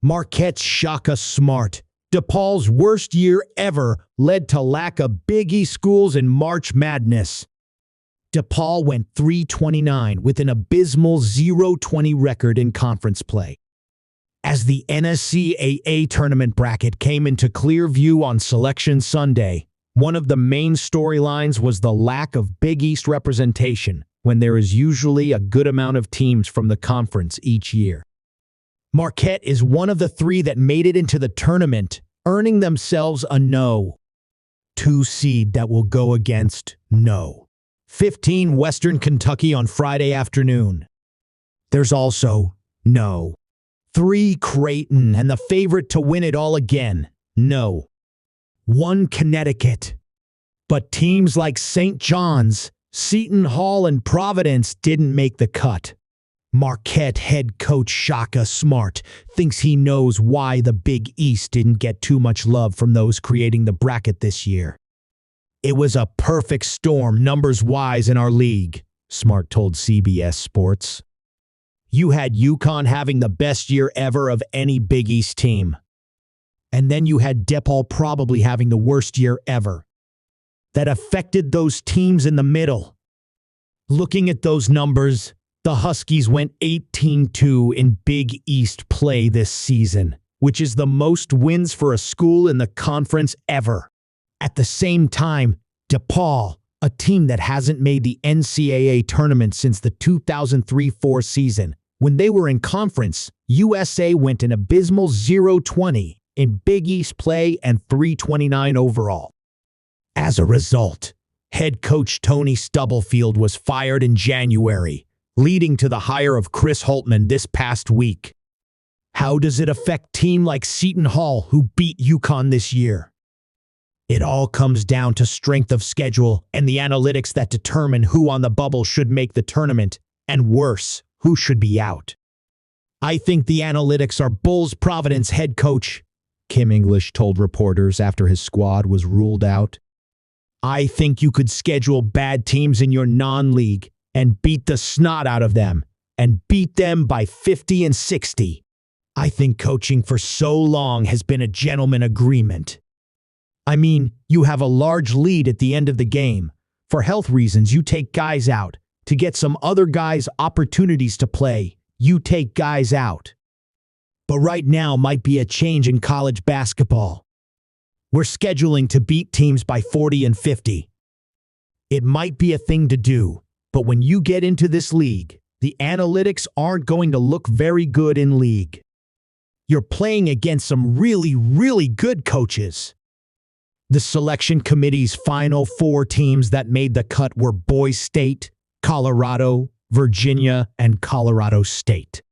Marquette's Shaka Smart. DePaul's worst year ever led to lack of Big East schools in March Madness. DePaul went 3-29 with an abysmal 0-20 record in conference play. As the NCAA Tournament bracket came into clear view on Selection Sunday, one of the main storylines was the lack of Big East representation when there is usually a good amount of teams from the conference each year. Marquette is one of the three that made it into the tournament, earning themselves a No. 2 seed that will go against No. 15 Western Kentucky on Friday afternoon. There's also No. 3 Creighton and the favorite to win it all again, No. 1 Connecticut. But teams like St. John's, Seton Hall and Providence didn't make the cut. Marquette head coach Shaka Smart thinks he knows why the Big East didn't get too much love from those creating the bracket this year. "It was a perfect storm numbers-wise in our league," Smart told CBS Sports. "You had UConn having the best year ever of any Big East team. And then you had DePaul probably having the worst year ever. That affected those teams in the middle. Looking at those numbers, the Huskies went 18-2 in Big East play this season, which is the most wins for a school in the conference ever. At the same time, DePaul, a team that hasn't made the NCAA Tournament since the 2003-04 season, when they were in conference, USA went an abysmal 0-20 in Big East play and 3-29 overall. As a result, head coach Tony Stubblefield was fired in January, leading to the hire of Chris Holtmann this past week. How does it affect team like Seton Hall, who beat UConn this year? It all comes down to strength of schedule and the analytics that determine who on the bubble should make the tournament, and worse, who should be out. I think the analytics are Bulls Providence head coach, Kim English told reporters after his squad was ruled out. "I think you could schedule bad teams in your non-league and beat the snot out of them, and beat them by 50 and 60. I think coaching for so long has been a gentleman agreement. I mean, you have a large lead at the end of the game. For health reasons, you take guys out. To get some other guys opportunities to play, you take guys out. But right now might be a change in college basketball. We're scheduling to beat teams by 40 and 50. It might be a thing to do, but when you get into this league, the analytics aren't going to look very good in league. You're playing against some really, really good coaches." The selection committee's final 4 teams that made the cut were Boise State, Colorado, Virginia, and Colorado State.